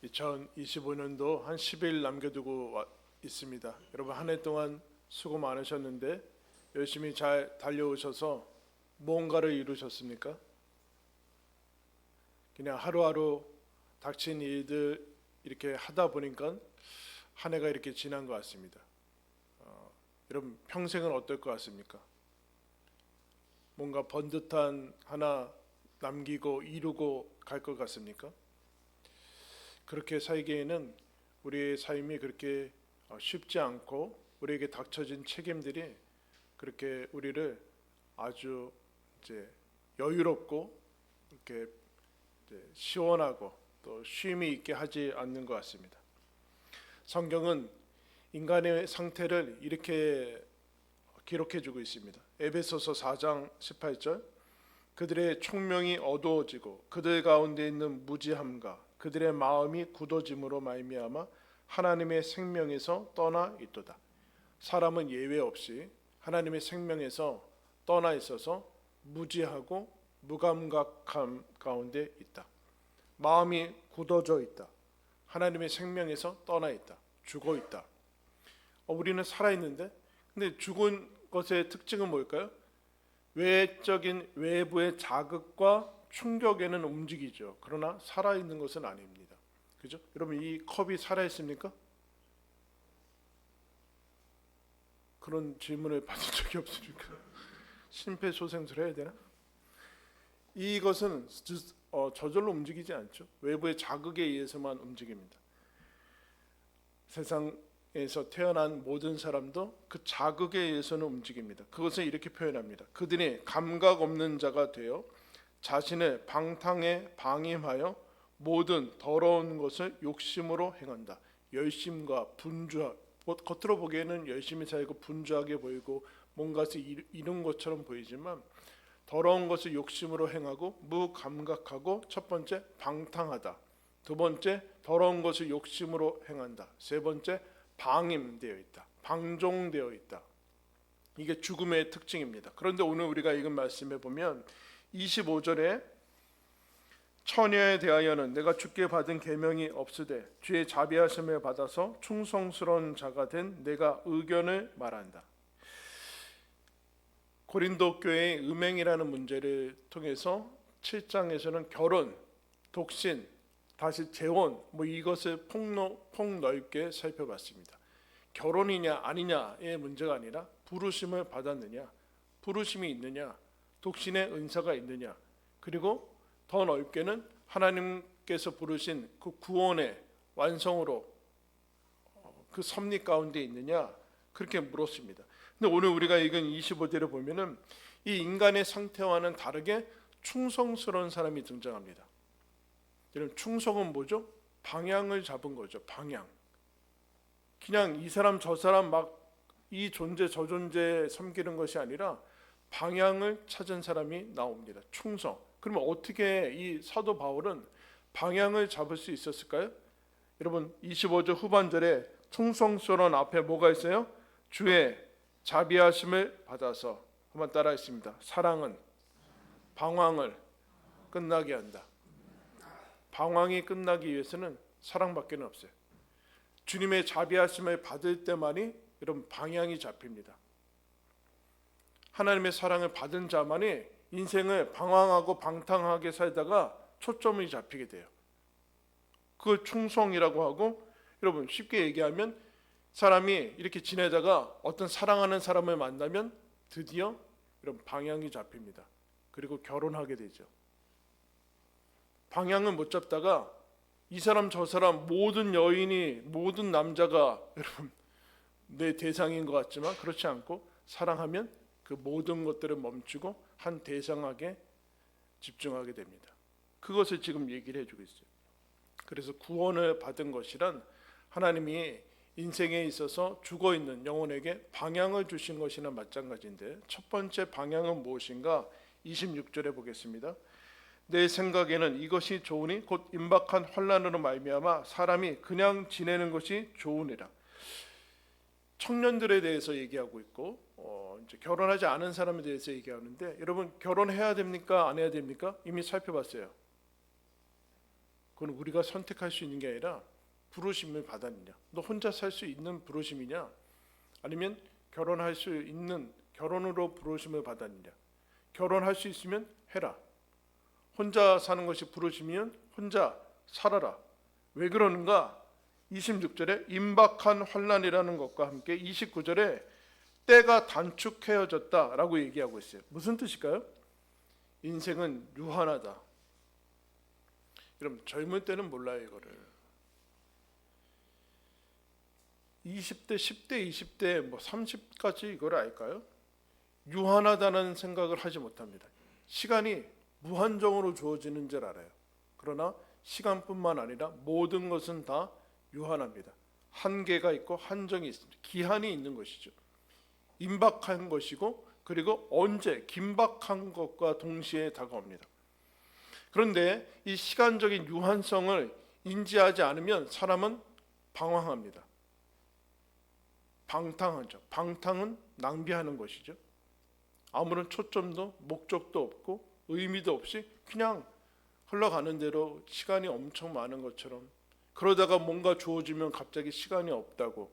2025년도 한 10일 남겨두고 있습니다. 여러분 한 해 동안 수고 많으셨는데 열심히 잘 달려오셔서 무언가를 이루셨습니까? 그냥 하루하루 닥친 일들 이렇게 하다 보니까 한 해가 이렇게 지난 것 같습니다. 여러분 평생은 어떨 것 같습니까? 뭔가 번듯한 하나 남기고 이루고 갈 것 같습니까? 그렇게 살기에는 우리의 삶이 그렇게 쉽지 않고 우리에게 닥쳐진 책임들이 그렇게 우리를 아주 이제 여유롭고 이렇게 시원하고 또 쉼이 있게 하지 않는 것 같습니다. 성경은 인간의 상태를 이렇게 기록해 주고 있습니다. 에베소서 4장 18절 그들의 총명이 어두워지고 그들 가운데 있는 무지함과 그들의 마음이 굳어짐으로 말미암아 하나님의 생명에서 떠나 있도다. 사람은 예외 없이 하나님의 생명에서 떠나 있어서 무지하고 무감각함 가운데 있다. 마음이 굳어져 있다. 하나님의 생명에서 떠나 있다. 죽어 있다. 우리는 살아 있는데 근데 죽은 것의 특징은 뭘까요? 외적인 외부의 자극과 충격에는 움직이죠. 그러나 살아있는 것은 아닙니다. 그죠? 여러분 이 컵이 살아있습니까? 그런 질문을 받은 적이 없으니까 심폐소생술 해야 되나? 이것은 저절로 움직이지 않죠. 외부의 자극에 의해서만 움직입니다. 세상에서 태어난 모든 사람도 그 자극에 의해서는 움직입니다. 그것을 이렇게 표현합니다. 그들이 감각 없는 자가 되어 자신을 방탕에 방임하여 모든 더러운 것을 욕심으로 행한다. 열심과 분주하, 겉으로 보기에는 열심히 살고 분주하게 보이고 뭔가를 이룬 것처럼 보이지만 더러운 것을 욕심으로 행하고 무감각하고 첫 번째 방탕하다. 두 번째 더러운 것을 욕심으로 행한다. 세 번째 방임되어 있다. 방종되어 있다. 이게 죽음의 특징입니다. 그런데 오늘 우리가 읽은 말씀에 보면 25절에 처녀에 대하여는 내가 주께 받은 계명이 없으되 주의 자비하심을 받아서 충성스러운 자가 된 내가 의견을 말한다. 고린도 교회의 음행이라는 문제를 통해서 7장에서는 결혼, 독신, 다시 재혼 이것을 폭넓게 살펴봤습니다. 결혼이냐 아니냐의 문제가 아니라 부르심을 받았느냐, 부르심이 있느냐, 독신의 은사가 있느냐, 그리고 더 넓게는 하나님께서 부르신 그 구원의 완성으로 그 섭리 가운데 있느냐 그렇게 물었습니다. 근데 오늘 우리가 읽은 25절을 보면은 이 인간의 상태와는 다르게 충성스러운 사람이 등장합니다. 여러분 충성은 뭐죠? 방향을 잡은 거죠. 방향. 그냥 이 사람 저 사람 막 이 존재 저 존재 섬기는 것이 아니라 방향을 찾은 사람이 나옵니다. 충성. 그러면 어떻게 이 사도 바울은 방향을 잡을 수 있었을까요? 여러분 25절 후반절에 충성스러운 앞에 뭐가 있어요? 주의 자비하심을 받아서 한번 따라 했습니다. 사랑은 방황을 끝나게 한다. 방황이 끝나기 위해서는 사랑밖에 없어요. 주님의 자비하심을 받을 때만이 여러분 방향이 잡힙니다. 하나님의 사랑을 받은 자만이 인생을 방황하고 방탕하게 살다가 초점이 잡히게 돼요. 그걸 충성이라고 하고 여러분 쉽게 얘기하면 사람이 이렇게 지내다가 어떤 사랑하는 사람을 만나면 드디어 이런 방향이 잡힙니다. 그리고 결혼하게 되죠. 방향을 못 잡다가 이 사람 저 사람 모든 여인이 모든 남자가 여러분 내 대상인 것 같지만 그렇지 않고 사랑하면 그 모든 것들을 멈추고 한 대상에게 집중하게 됩니다. 그것을 지금 얘기를 해주고 있어요. 그래서 구원을 받은 것이란 하나님이 인생에 있어서 죽어있는 영혼에게 방향을 주신 것이나 마찬가지인데 첫 번째 방향은 무엇인가? 26절에 보겠습니다. 내 생각에는 이것이 좋으니 곧 임박한 환난으로 말미암아 사람이 그냥 지내는 것이 좋으니라. 청년들에 대해서 얘기하고 있고 이제 결혼하지 않은 사람에 대해서 얘기하는데 여러분 결혼해야 됩니까? 안 해야 됩니까? 이미 살펴봤어요. 그건 우리가 선택할 수 있는 게 아니라 부르심을 받았느냐. 너 혼자 살 수 있는 부르심이냐? 아니면 결혼할 수 있는 결혼으로 부르심을 받았느냐? 결혼할 수 있으면 해라. 혼자 사는 것이 부르심이면 혼자 살아라. 왜 그러는가? 26절에 임박한 환난이라는 것과 함께 29절에 때가 단축해졌다라고 얘기하고 있어요. 무슨 뜻일까요? 인생은 유한하다. 여러분 젊을 때는 몰라요 이거를. 20대, 10대, 20대, 뭐 30까지 이걸 알까요? 유한하다는 생각을 하지 못합니다. 시간이 무한정으로 주어지는 줄 알아요. 그러나 시간뿐만 아니라 모든 것은 다 유한합니다. 한계가 있고 한정이 있습니다. 기한이 있는 것이죠. 임박한 것이고 그리고 언제 긴박한 것과 동시에 다가옵니다. 그런데 이 시간적인 유한성을 인지하지 않으면 사람은 방황합니다. 방탕하죠. 방탕은 낭비하는 것이죠. 아무런 초점도 목적도 없고 의미도 없이 그냥 흘러가는 대로 시간이 엄청 많은 것처럼, 그러다가 뭔가 주어지면 갑자기 시간이 없다고.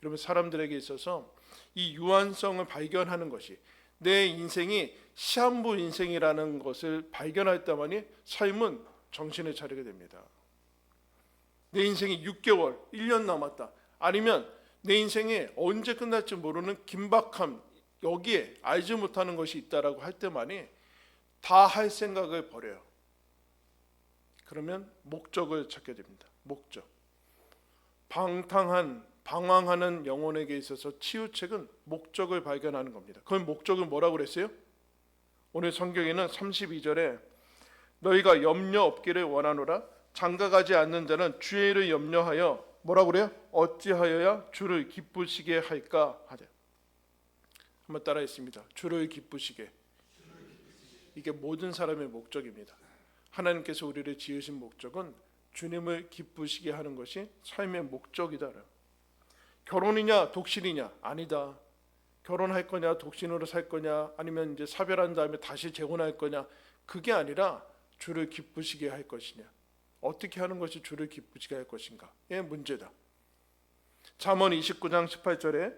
이러면 사람들에게 있어서 이 유한성을 발견하는 것이, 내 인생이 시한부 인생이라는 것을 발견할 때만이 삶은 정신을 차리게 됩니다. 내 인생이 6개월, 1년 남았다. 아니면 내 인생이 언제 끝날지 모르는 긴박함, 여기에 알지 못하는 것이 있다라고 할 때만이 다 할 생각을 버려요. 그러면 목적을 찾게 됩니다. 목적. 방황하는 영혼에게 있어서 치유책은 목적을 발견하는 겁니다. 그 목적은 뭐라고 그랬어요? 오늘 성경에는 32절에 너희가 염려 없기를 원하노라. 장가가지 않는 자는 주의 일을 염려하여 뭐라고 그래요? 어찌하여야 주를 기쁘시게 할까 하자. 한번 따라했습니다. 주를 기쁘시게. 이게 모든 사람의 목적입니다. 하나님께서 우리를 지으신 목적은 주님을 기쁘시게 하는 것이 삶의 목적이다. 결혼이냐 독신이냐? 아니다. 결혼할 거냐 독신으로 살 거냐 아니면 이제 사별한 다음에 다시 재혼할 거냐, 그게 아니라 주를 기쁘시게 할 것이냐, 어떻게 하는 것이 주를 기쁘시게 할 것인가의 문제다. 잠언 29장 18절에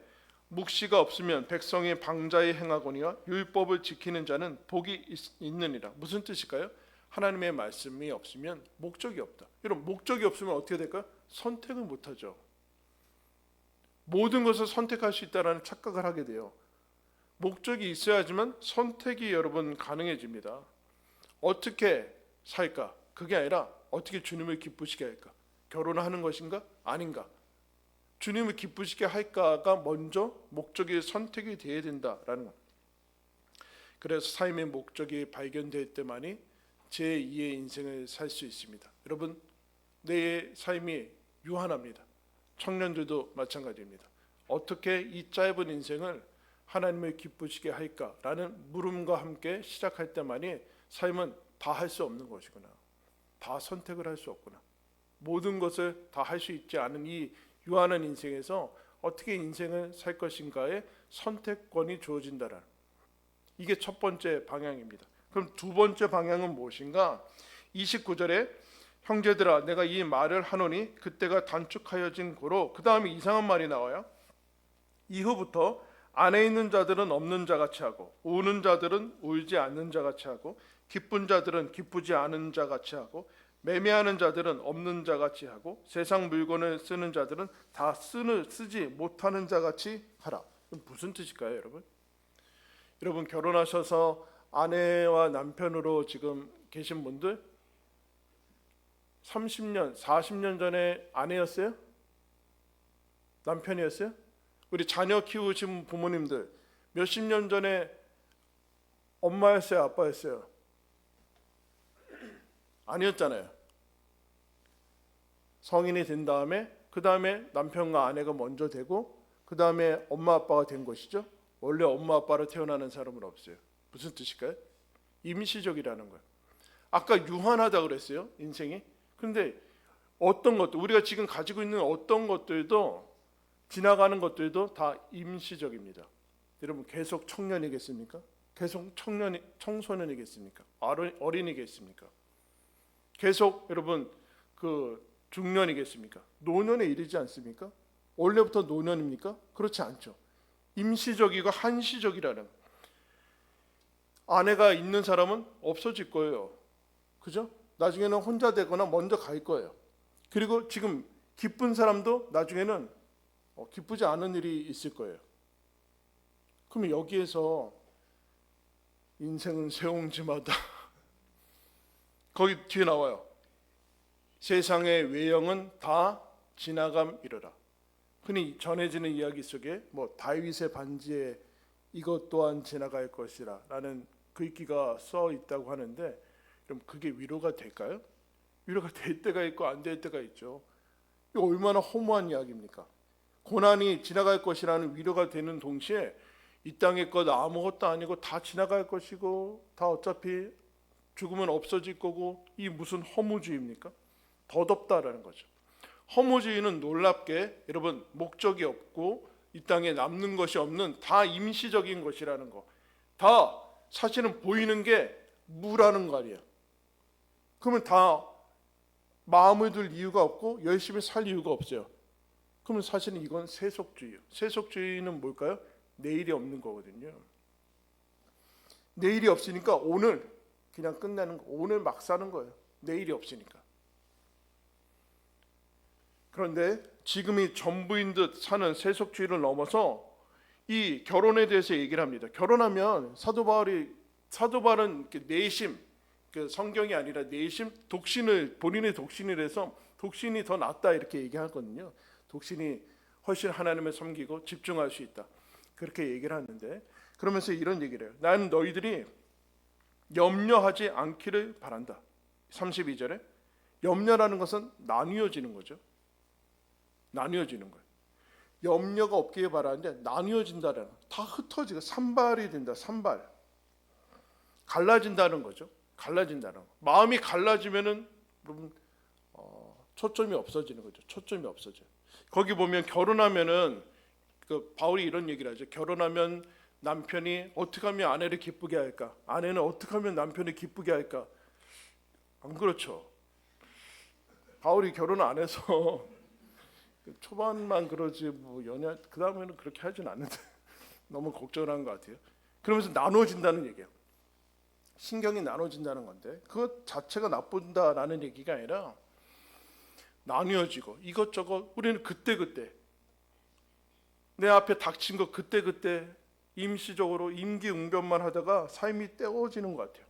묵시가 없으면 백성이 방자에 행하거니와 율법을 지키는 자는 복이 있느니라. 무슨 뜻일까요? 하나님의 말씀이 없으면 목적이 없다. 이런 목적이 없으면 어떻게 될까요? 선택을 못하죠. 모든 것을 선택할 수 있다는 착각을 하게 돼요. 목적이 있어야지만 선택이 여러분 가능해집니다. 어떻게 살까? 그게 아니라 어떻게 주님을 기쁘시게 할까? 결혼하는 것인가? 아닌가? 주님을 기쁘시게 할까가 먼저 목적이 선택이 되어야 된다라는 겁니다. 그래서 삶의 목적이 발견될 때만이 제2의 인생을 살 수 있습니다. 여러분, 내 삶이 유한합니다. 청년들도 마찬가지입니다. 어떻게 이 짧은 인생을 하나님을 기쁘시게 할까라는 물음과 함께 시작할 때만이 삶은 다 할 수 없는 것이구나. 다 선택을 할 수 없구나. 모든 것을 다 할 수 있지 않은 이 유한한 인생에서 어떻게 인생을 살 것인가에 선택권이 주어진다라는, 이게 첫 번째 방향입니다. 그럼 두 번째 방향은 무엇인가? 29절에 형제들아 내가 이 말을 하노니 그때가 단축하여진 고로, 그 다음에 이상한 말이 나와요. 이후부터 안에 있는 자들은 없는 자같이 하고 우는 자들은 울지 않는 자같이 하고 기쁜 자들은 기쁘지 않은 자같이 하고 매매하는 자들은 없는 자같이 하고 세상 물건을 쓰는 자들은 다 쓰지 못하는 자같이 하라. 무슨 뜻일까요, 여러분? 여러분 결혼하셔서 아내와 남편으로 지금 계신 분들 30년, 40년 전에 아내였어요? 남편이었어요? 우리 자녀 키우신 부모님들 몇십 년 전에 엄마였어요? 아빠였어요? 아니었잖아요. 성인이 된 다음에 그 다음에 남편과 아내가 먼저 되고 그 다음에 엄마 아빠가 된 것이죠. 원래 엄마 아빠로 태어나는 사람은 없어요. 무슨 뜻일까요? 임시적이라는 거예요. 아까 유한하다 그랬어요, 인생이. 근데 어떤 것도, 우리가 지금 가지고 있는 어떤 것들도, 지나가는 것들도 다 임시적입니다. 여러분 계속 청년이겠습니까? 계속 청소년이겠습니까? 어린이겠습니까? 계속 여러분 그 중년이겠습니까? 노년에 이르지 않습니까? 원래부터 노년입니까? 그렇지 않죠. 임시적이고 한시적이라는, 아내가 있는 사람은 없어질 거예요. 그죠? 나중에는 혼자 되거나 먼저 갈 거예요. 그리고 지금 기쁜 사람도 나중에는 기쁘지 않은 일이 있을 거예요. 그러면 여기에서 인생은 세옹지마다 거기 뒤에 나와요. 세상의 외형은 다 지나감이르라. 흔히 전해지는 이야기 속에 뭐 다윗의 반지에 이것 또한 지나갈 것이라 라는 글귀가 써 있다고 하는데, 그럼 그게 위로가 될까요? 위로가 될 때가 있고 안 될 때가 있죠. 이거 얼마나 허무한 이야기입니까? 고난이 지나갈 것이라는 위로가 되는 동시에 이 땅의 것 아무것도 아니고 다 지나갈 것이고 다 어차피 죽으면 없어질 거고, 이 무슨 허무주의입니까? 덧없다라는 거죠. 허무주의는 놀랍게 여러분 목적이 없고 이 땅에 남는 것이 없는 다 임시적인 것이라는 거, 다 사실은 보이는 게 무라는 거 아니에요. 그러면 다 마음을 둘 이유가 없고 열심히 살 이유가 없어요. 그러면 사실은 이건 세속주의예요. 세속주의는 뭘까요? 내일이 없는 거거든요. 내일이 없으니까 오늘 그냥 끝내는 거, 오늘 막 사는 거예요. 내일이 없으니까. 그런데 지금이 전부인 듯 사는 세속주의를 넘어서 이 결혼에 대해서 얘기를 합니다. 결혼하면 사도 바울은 내심, 그 성경이 아니라 내심 독신을, 본인의 독신을 해서 독신이 더 낫다 이렇게 얘기하거든요. 독신이 훨씬 하나님을 섬기고 집중할 수 있다, 그렇게 얘기를 하는데, 그러면서 이런 얘기를 해요. 나는 너희들이 염려하지 않기를 바란다. 32절에 염려라는 것은 나뉘어지는 거죠. 나뉘어지는 거예요. 염려가 없기를 바라는데 나뉘어진다는, 다 흩어지고 산발이 된다. 산발, 갈라진다는 거죠. 갈라진다는 거. 마음이 갈라지면은 초점이 없어지는 거죠. 초점이 없어져요. 거기 보면 결혼하면은 그 바울이 이런 얘기를 하죠. 결혼하면 남편이 어떻게 하면 아내를 기쁘게 할까? 아내는 어떻게 하면 남편을 기쁘게 할까? 안 그렇죠. 바울이 결혼 안 해서 초반만 그러지 뭐 연애 그 다음에는 그렇게 하진 않는데 너무 걱정을 한 것 같아요. 그러면서 나눠진다는 얘기예요. 신경이 나눠진다는 건데 그것 자체가 나쁜다라는 얘기가 아니라 나뉘어지고 이것저것 우리는 그때그때 내 앞에 닥친 거 그때그때 임시적으로 임기응변만 하다가 삶이 때워지는 것 같아요.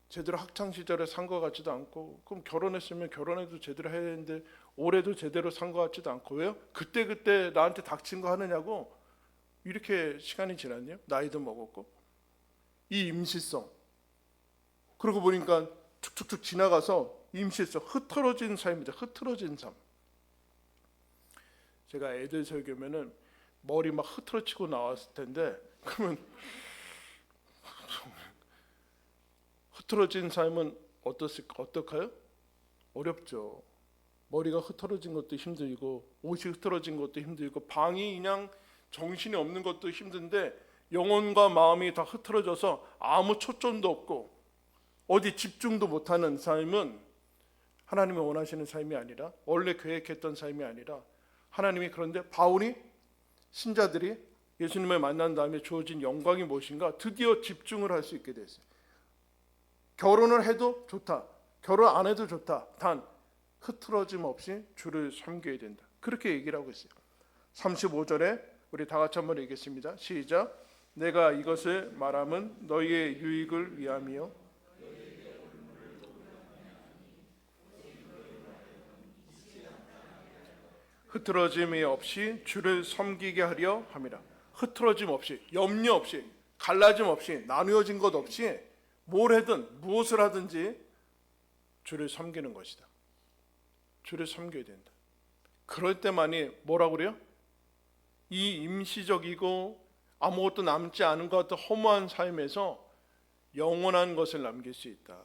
제대로 학창 시절에 산 것 같지도 않고, 그럼 결혼했으면 결혼해도 제대로 해야 되는데 올해도 제대로 산 것 같지도 않고, 왜요? 그때 나한테 닥친 거 하느냐고 이렇게 시간이 지났네요. 나이도 먹었고. 이 임시성, 그러고 보니까 축축축 지나가서 임시성, 흐트러진 삶이다. 흐트러진 삶. 제가 애들 설교면은 머리 막 흐트러치고 나왔을 텐데, 그러면 흐트러진 삶은 어떨까요? 어렵죠. 머리가 흐트러진 것도 힘들고 옷이 흐트러진 것도 힘들고 방이 그냥 정신이 없는 것도 힘든데 영혼과 마음이 다 흐트러져서 아무 초점도 없고 어디 집중도 못하는 삶은 하나님이 원하시는 삶이 아니라, 원래 계획했던 삶이 아니라 하나님이, 그런데 바울이 신자들이 예수님을 만난 다음에 주어진 영광이 무엇인가 드디어 집중을 할 수 있게 됐어요. 결혼을 해도 좋다, 결혼 안 해도 좋다, 단 흐트러짐 없이 주를 섬겨야 된다, 그렇게 얘기를 하고 있어요. 35절에 우리 다 같이 한번 읽겠습니다. 시작. 내가 이것을 말함은 너희의 유익을 위함이요 흐트러짐이 없이 주를 섬기게 하려 함이라. 흐트러짐 없이, 염려 없이, 갈라짐 없이, 나누어진 것 없이 뭘 하든 무엇을 하든지 주를 섬기는 것이다. 주를 섬겨야 된다. 그럴 때만이 뭐라고 그래요? 이 임시적이고 아무것도 남지 않은 것 같은 허무한 삶에서 영원한 것을 남길 수 있다.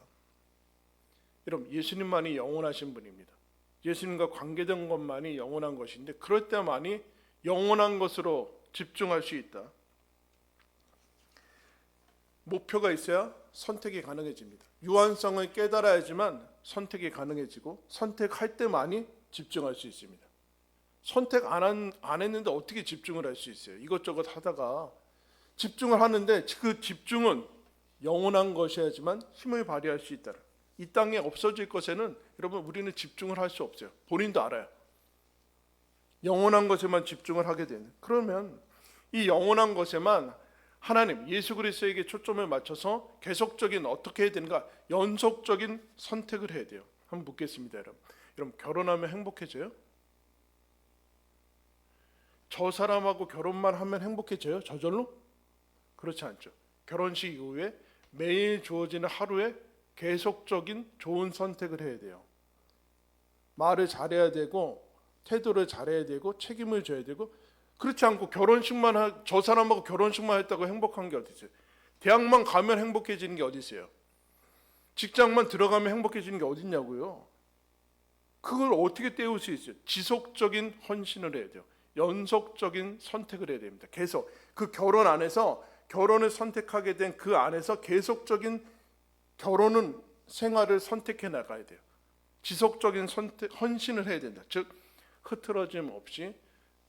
여러분, 예수님만이 영원하신 분입니다. 예수님과 관계된 것만이 영원한 것인데, 그럴 때만이 영원한 것으로 집중할 수 있다. 목표가 있어야 선택이 가능해집니다. 유한성을 깨달아야지만 선택이 가능해지고 선택할 때만이 집중할 수 있습니다. 선택 안 했는데 어떻게 집중을 할 수 있어요? 이것저것 하다가 집중을 하는데 그 집중은 영원한 것이야지만 힘을 발휘할 수 있다. 이 땅에 없어질 것에는 여러분 우리는 집중을 할 수 없어요. 본인도 알아요. 영원한 것에만 집중을 하게 되는. 그러면 이 영원한 것에만 하나님 예수 그리스도에게 초점을 맞춰서 계속적인 어떻게 해야 되는가? 연속적인 선택을 해야 돼요. 한번 묻겠습니다, 여러분. 여러분 결혼하면 행복해져요? 저 사람하고 결혼만 하면 행복해져요? 저절로? 그렇지 않죠. 결혼식 이후에 매일 주어지는 하루에 계속적인 좋은 선택을 해야 돼요. 말을 잘해야 되고 태도를 잘해야 되고 책임을 져야 되고 그렇지 않고 저 사람하고 결혼식만 했다고 행복한 게 어디 있어요? 대학만 가면 행복해지는 게 어디 있어요? 직장만 들어가면 행복해지는 게 어디 있냐고요. 그걸 어떻게 때울 수 있어요? 지속적인 헌신을 해야 돼요. 연속적인 선택을 해야 됩니다. 계속 그 결혼 안에서 결혼을 선택하게 된 그 안에서 계속적인 결혼은 생활을 선택해 나가야 돼요. 지속적인 헌신을 해야 된다. 즉 흐트러짐 없이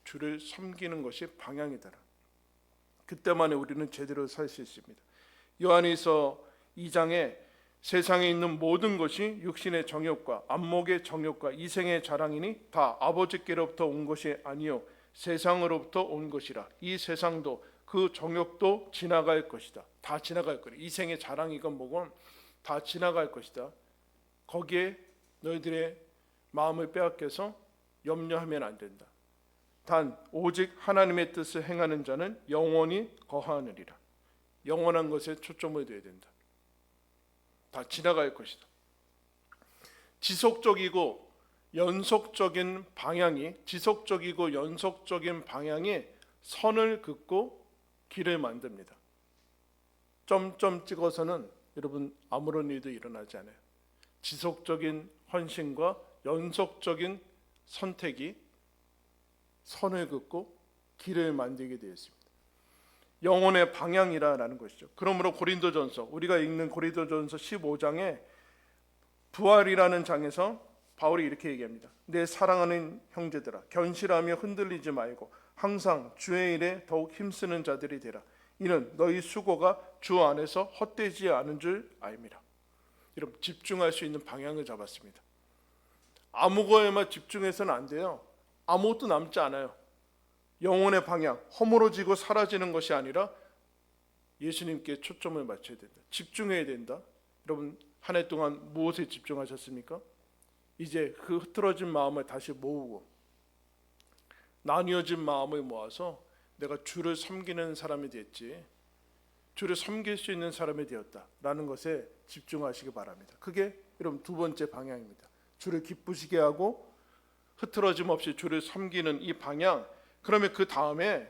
주를 섬기는 것이 방향이다. 그때만에 우리는 제대로 살 수 있습니다. 요한일서 2장에 세상에 있는 모든 것이 육신의 정욕과 안목의 정욕과 이생의 자랑이니 다 아버지께로부터 온 것이 아니요 세상으로부터 온 것이라. 이 세상도 그 정욕도 지나갈 것이다. 다 지나갈 거래. 이생의 자랑이건 뭐건 다 지나갈 것이다. 거기에 너희들의 마음을 빼앗겨서 염려하면 안 된다. 단 오직 하나님의 뜻을 행하는 자는 영원히 거하느니라. 영원한 것에 초점을 둬야 된다. 다 지나갈 것이다. 지속적이고 연속적인 방향이 선을 긋고 길을 만듭니다. 점점 찍어서는 여러분 아무런 일도 일어나지 않아요. 지속적인 헌신과 연속적인 선택이 선을 긋고 길을 만들게 되어 있습니다. 영혼의 방향이라는 것이죠. 그러므로 고린도전서 우리가 읽는 고린도전서 15장에 부활이라는 장에서 바울이 이렇게 얘기합니다. 내 사랑하는 형제들아 견실하며 흔들리지 말고 항상 주의 일에 더욱 힘쓰는 자들이 되라. 이는 너희 수고가 주 안에서 헛되지 않은 줄 알미라. 여러분 집중할 수 있는 방향을 잡았습니다. 아무 거에만 집중해서는 안 돼요. 아무것도 남지 않아요. 영혼의 방향, 허물어지고 사라지는 것이 아니라 예수님께 초점을 맞춰야 된다. 집중해야 된다. 여러분 한 해 동안 무엇에 집중하셨습니까? 이제 그 흐트러진 마음을 다시 모으고 나뉘어진 마음을 모아서 내가 주를 섬기는 사람이 됐지, 주를 섬길 수 있는 사람이 되었다라는 것에 집중하시기 바랍니다. 그게 여러분 두 번째 방향입니다. 주를 기쁘시게 하고 흐트러짐 없이 주를 섬기는 이 방향. 그러면 그 다음에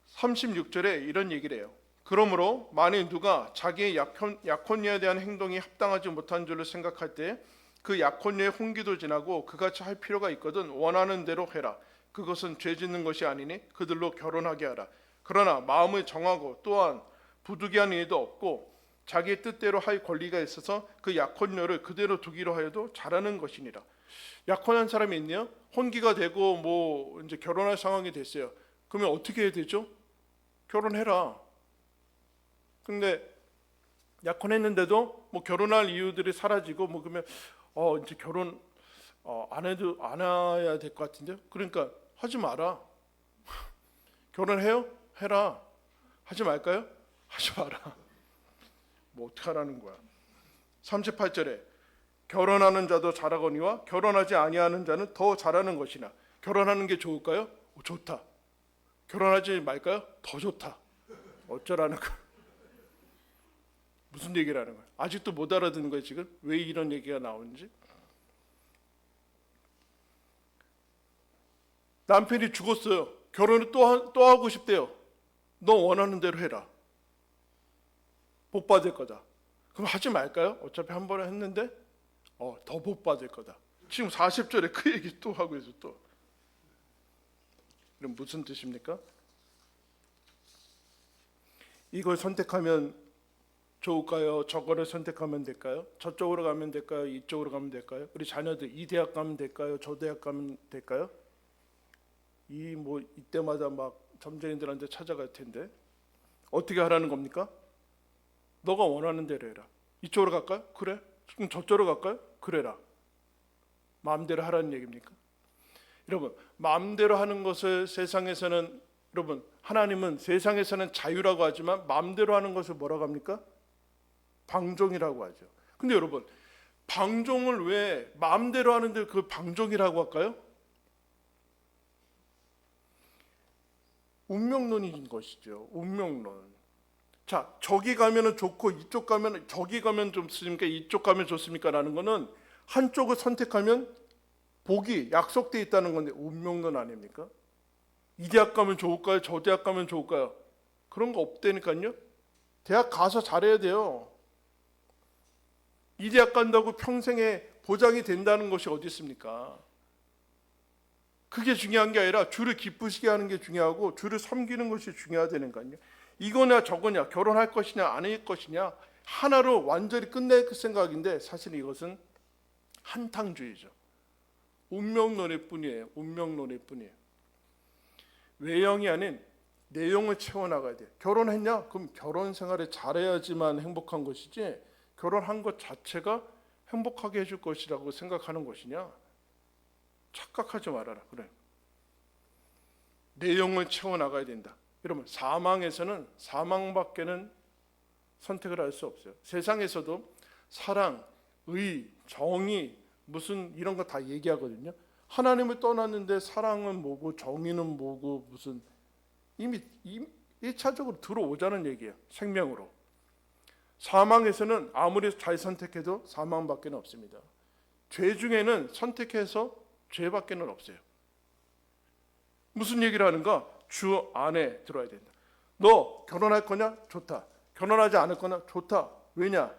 36절에 이런 얘기를 해요. 그러므로 만일 누가 자기의 약혼녀에 대한 행동이 합당하지 못한 줄을 생각할 때 그 약혼녀의 혼기도 지나고 그같이 할 필요가 있거든 원하는 대로 해라. 그것은 죄 짓는 것이 아니니 그들로 결혼하게 하라. 그러나 마음을 정하고 또한 부득이한 일도 없고 자기의 뜻대로 할 권리가 있어서 그 약혼녀를 그대로 두기로 하여도 잘하는 것이니라. 약혼한 사람이 있네요. 혼기가 되고 뭐 이제 결혼할 상황이 됐어요. 그러면 어떻게 해야 되죠? 결혼해라. 근데 약혼했는데도 뭐 결혼할 이유들이 사라지고 뭐 그러면 이제 결혼 안 해야 될 것 같은데요. 그러니까 하지 마라. 결혼해요? 해라. 하지 말까요? 하지 마라. 뭐 어떻게 하라는 거야. 38절에 결혼하는 자도 잘하거니와 결혼하지 아니하는 자는 더 잘하는 것이나. 결혼하는 게 좋을까요? 좋다. 결혼하지 말까요? 더 좋다. 어쩌라는 거야. 무슨 얘기를 하는 거야. 아직도 못 알아듣는 거예요. 지금 왜 이런 얘기가 나오는지. 남편이 죽었어요. 결혼을 또 하고 싶대요. 너 원하는 대로 해라. 복 받을 거다. 그럼 하지 말까요? 어차피 한 번에 했는데 더 복 받을 거다. 지금 40절에 그 얘기 또 하고 있어 또. 그럼 무슨 뜻입니까? 이걸 선택하면 좋을까요? 저거를 선택하면 될까요? 저쪽으로 가면 될까요? 이쪽으로 가면 될까요? 우리 자녀들 이 대학 가면 될까요? 저 대학 가면 될까요? 이때마다 막 점쟁이들한테 찾아갈 텐데 어떻게 하라는 겁니까? 너가 원하는 대로 해라. 이쪽으로 갈까요? 그래. 그럼 저쪽으로 갈까요? 그래라. 마음대로 하라는 얘기입니까? 여러분, 마음대로 하는 것을 세상에서는, 여러분, 하나님은 세상에서는 자유라고 하지만 마음대로 하는 것을 뭐라고 합니까? 방종이라고 하죠. 근데 여러분, 방종을 왜 마음대로 하는데 그 방종이라고 할까요? 운명론인 것이죠. 운명론. 자, 저기 가면은 좋고 이쪽 가면, 저기 가면 좋습니까? 이쪽 가면 좋습니까? 라는 거는 한쪽을 선택하면 복이 약속돼 있다는 건데 운명론 아닙니까? 이 대학 가면 좋을까요? 저 대학 가면 좋을까요? 그런 거 없다니까요. 대학 가서 잘해야 돼요. 이 대학 간다고 평생에 보장이 된다는 것이 어디 있습니까? 그게 중요한 게 아니라 주를 기쁘시게 하는 게 중요하고 주를 섬기는 것이 중요하다니까요. 이거냐 저거냐, 결혼할 것이냐 안 할 것이냐 하나로 완전히 끝낼 생각인데 사실 이것은 한탕주의죠. 운명론일 뿐이에요. 운명론일 뿐이에요. 외형이 아닌 내용을 채워나가야 돼요. 결혼했냐? 그럼 결혼 생활을 잘해야지만 행복한 것이지 결혼한 것 자체가 행복하게 해줄 것이라고 생각하는 것이냐? 착각하지 말아라. 그래. 내용을 채워나가야 된다. 여러분, 사망에서는 선택을 할 수 없어요. 세상에서도 사랑, 의, 정의 무슨 이런 거 다 얘기하거든요. 하나님을 떠났는데 사랑은 뭐고 정의는 뭐고 무슨 이미 1차적으로 들어오자는 얘기예요. 생명으로. 사망에서는 아무리 잘 선택해도 사망밖에 없습니다. 죄 중에는 선택해서 죄밖에 없어요. 무슨 얘기를 하는가? 주 안에 들어야 된다. 너 결혼할 거냐? 좋다. 결혼하지 않을 거냐? 좋다. 왜냐?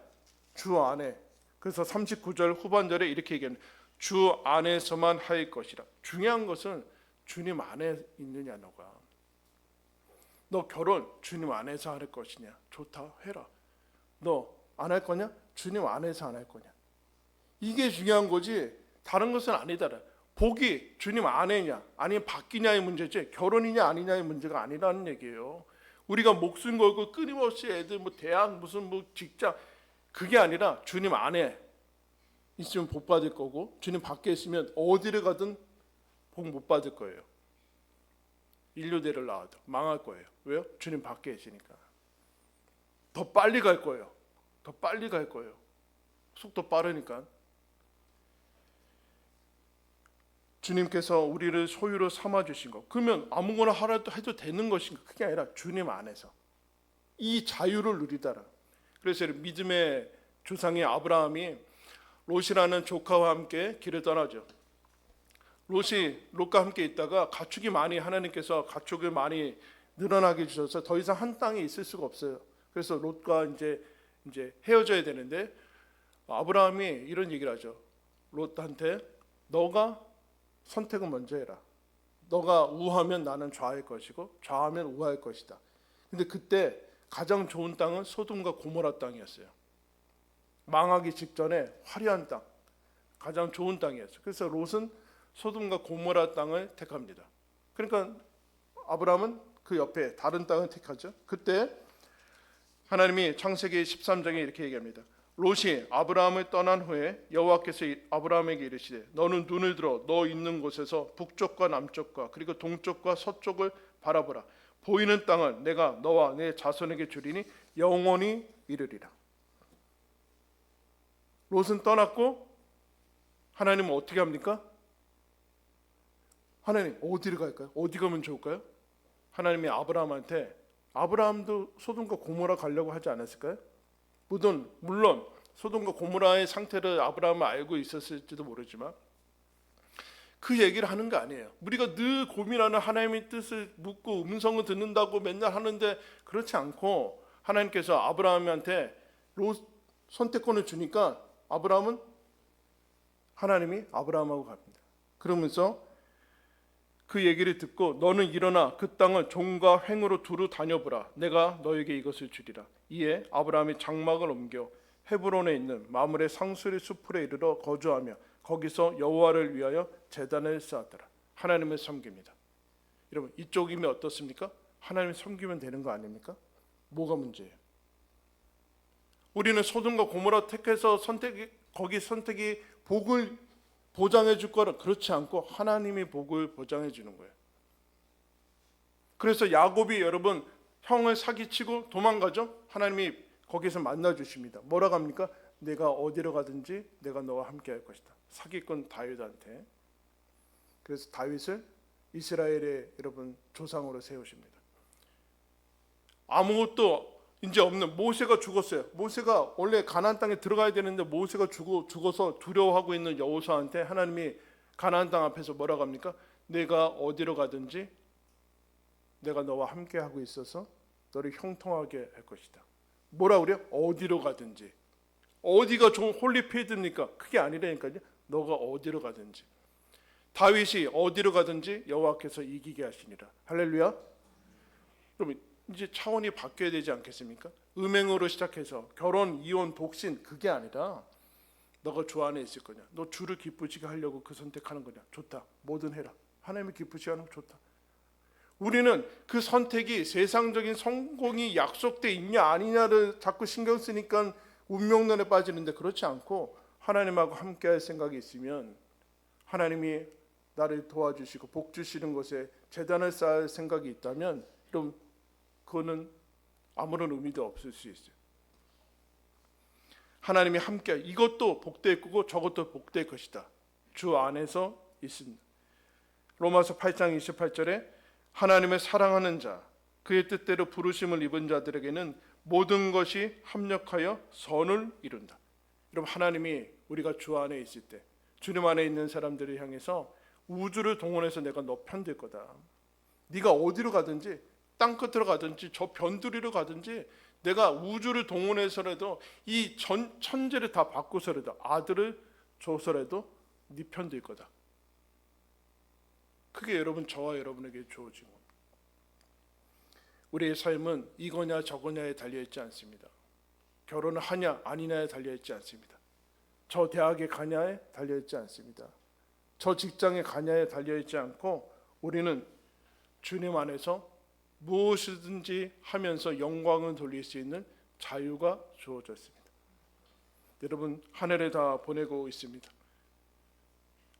주 안에. 그래서 39절 후반절에 이렇게 얘기합니다. 주 안에서만 할 것이라. 중요한 것은 주님 안에 있느냐 너가. 너 결혼 주님 안에서 할 것이냐? 좋다. 해라. 너 안 할 거냐? 주님 안에서 안 할 거냐? 이게 중요한 거지 다른 것은 아니다. 복이 주님 안에냐 아니면 바뀌냐의 문제지 결혼이냐 아니냐의 문제가 아니라는 얘기예요. 우리가 목숨 걸고 끊임없이 애들 대학 무슨 직장 그게 아니라 주님 안에 있으면 복 받을 거고 주님 밖에 있으면 어디를 가든 복 못 받을 거예요. 인류대를 낳아도 망할 거예요. 왜요? 주님 밖에 있으니까. 더 빨리 갈 거예요. 더 빨리 갈 거예요. 속도 빠르니까. 주님께서 우리를 소유로 삼아주신 것. 그러면 아무거나 하라도 해도 되는 것인가? 그게 아니라 주님 안에서. 이 자유를 누리다라. 그래서 믿음의 조상이 아브라함이 롯이라는 조카와 함께 길을 떠나죠. 롯과 함께 있다가 가축이 많이 하나님께서 가축을 많이 늘어나게 주셔서 더 이상 한 땅에 있을 수가 없어요. 그래서 롯과 이제 헤어져야 되는데 아브라함이 이런 얘기를 하죠. 롯한테 너가 선택을 먼저 해라. 너가 우하면 나는 좌할 것이고 좌하면 우할 것이다. 근데 그때 가장 좋은 땅은 소돔과 고모라 땅이었어요. 망하기 직전에 화려한 땅, 가장 좋은 땅이었어요. 그래서 롯은 소돔과 고모라 땅을 택합니다. 그러니까 아브라함은 그 옆에 다른 땅을 택하죠. 그때 하나님이 창세기 13장에 이렇게 얘기합니다. 롯이 아브라함을 떠난 후에 여호와께서 아브라함에게 이르시되 너는 눈을 들어 너 있는 곳에서 북쪽과 남쪽과 그리고 동쪽과 서쪽을 바라보라. 보이는 땅을 내가 너와 내 자손에게 주리니 영원히 이르리라. 롯은 떠났고 하나님은 어떻게 합니까? 하나님 어디를 갈까요? 어디 가면 좋을까요? 하나님이 아브라함한테 아브라함도 소돔과 고모라 가려고 하지 않았을까요? 물론 소돔과 고모라의 상태를 아브라함은 알고 있었을지도 모르지만 그 얘기를 하는 거 아니에요. 우리가 늘 고민하는 하나님의 뜻을 묻고 음성을 듣는다고 맨날 하는데 그렇지 않고 하나님께서 아브라함한테 롯 선택권을 주니까 하나님이 아브라함하고 갑니다. 그러면서 그 얘기를 듣고 너는 일어나 그 땅을 종과 횡으로 두루 다녀보라. 내가 너에게 이것을 주리라. 이에 아브라함이 장막을 옮겨 헤브론에 있는 마므레 상수리 숲으로 이르러 거주하며 거기서 여호와를 위하여 제단을 쌓았더라. 하나님을 섬깁니다. 여러분, 이쪽이면 어떻습니까? 하나님을 섬기면 되는 거 아닙니까? 뭐가 문제예요? 우리는 소돔과 고모라 택해서 거기 선택이 복을 보장해 줄 거라, 그렇지 않고 하나님이 복을 보장해 주는 거예요. 그래서 야곱이 여러분 형을 사기치고 도망가죠. 하나님이 거기서 만나 주십니다. 뭐라고 합니까? 내가 어디로 가든지 내가 너와 함께 할 것이다. 사기꾼 다윗한테. 그래서 다윗을 이스라엘의 여러분 조상으로 세우십니다. 아무것도 이제 없는 모세가 죽었어요. 모세가 원래 가나안 땅에 들어가야 되는데 모세가 죽어서 두려워하고 있는 여호수아한테 하나님이 가나안 땅 앞에서 뭐라고 합니까? 내가 어디로 가든지 내가 너와 함께 하고 있어서 너를 형통하게 할 것이다. 뭐라 그래요? 어디로 가든지. 어디가 좋은 홀리필드입니까? 그게 아니라니까요. 너가 어디로 가든지. 다윗이 어디로 가든지 여호와께서 이기게 하시니라. 할렐루야. 그럼 이제 차원이 바뀌어야 되지 않겠습니까? 음행으로 시작해서 결혼, 이혼, 독신, 그게 아니라 너가 주 안에 있을 거냐, 너 주를 기쁘시게 하려고 그 선택하는 거냐, 좋다. 뭐든 해라. 하나님이 기쁘시게 하는 거 좋다. 우리는 그 선택이 세상적인 성공이 약속돼 있냐 아니냐를 자꾸 신경 쓰니까 운명론에 빠지는데, 그렇지 않고 하나님하고 함께할 생각이 있으면 하나님이 나를 도와주시고 복 주시는 곳에 제단을 쌓을 생각이 있다면 그럼 그거는 아무런 의미도 없을 수 있어요. 하나님이 함께, 이것도 복될 거고 저것도 복될 것이다. 주 안에서 있습니다. 로마서 8장 28절에 하나님을 사랑하는 자, 그의 뜻대로 부르심을 입은 자들에게는 모든 것이 합력하여 선을 이룬다. 여러분, 하나님이 우리가 주 안에 있을 때, 주님 안에 있는 사람들을 향해서 우주를 동원해서 내가 너 편들 거다. 네가 어디로 가든지, 땅 끝으로 가든지 저 변두리로 가든지 내가 우주를 동원해서라도 이 천재를 다 바꾸서라도 아들을 줘서라도 네 편들 거다. 그게 여러분, 저와 여러분에게 주어진 겁니다. 우리의 삶은 이거냐 저거냐에 달려있지 않습니다. 결혼을 하냐 아니냐에 달려있지 않습니다. 저 대학에 가냐에 달려있지 않습니다. 저 직장에 가냐에 달려있지 않고 우리는 주님 안에서 무엇이든지 하면서 영광을 돌릴 수 있는 자유가 주어졌습니다. 여러분, 한 해를 다 보내고 있습니다.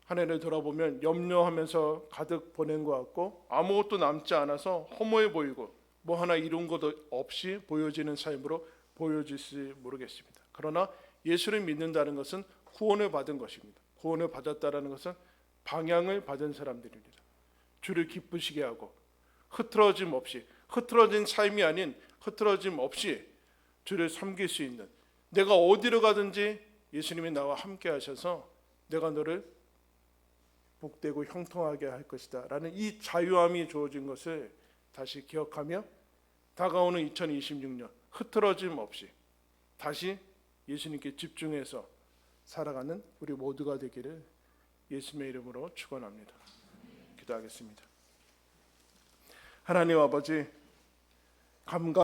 한 해를 돌아보면 염려하면서 가득 보낸 것 같고 아무것도 남지 않아서 허무해 보이고 뭐 하나 이룬 것도 없이 보여지는 삶으로 보여질지 모르겠습니다. 그러나 예수를 믿는다는 것은 구원을 받은 것입니다. 구원을 받았다는 것은 방향을 받은 사람들입니다. 주를 기쁘시게 하고 흐트러짐 없이, 흐트러진 삶이 아닌 흐트러짐 없이 주를 섬길 수 있는, 내가 어디로 가든지 예수님이 나와 함께 하셔서 내가 너를 복되고 형통하게 할 것이다 라는 이 자유함이 주어진 것을 다시 기억하며 다가오는 2026년 흐트러짐 없이 다시 예수님께 집중해서 살아가는 우리 모두가 되기를 예수님의 이름으로 축원합니다. 기도하겠습니다. 하나님 아버지, 감각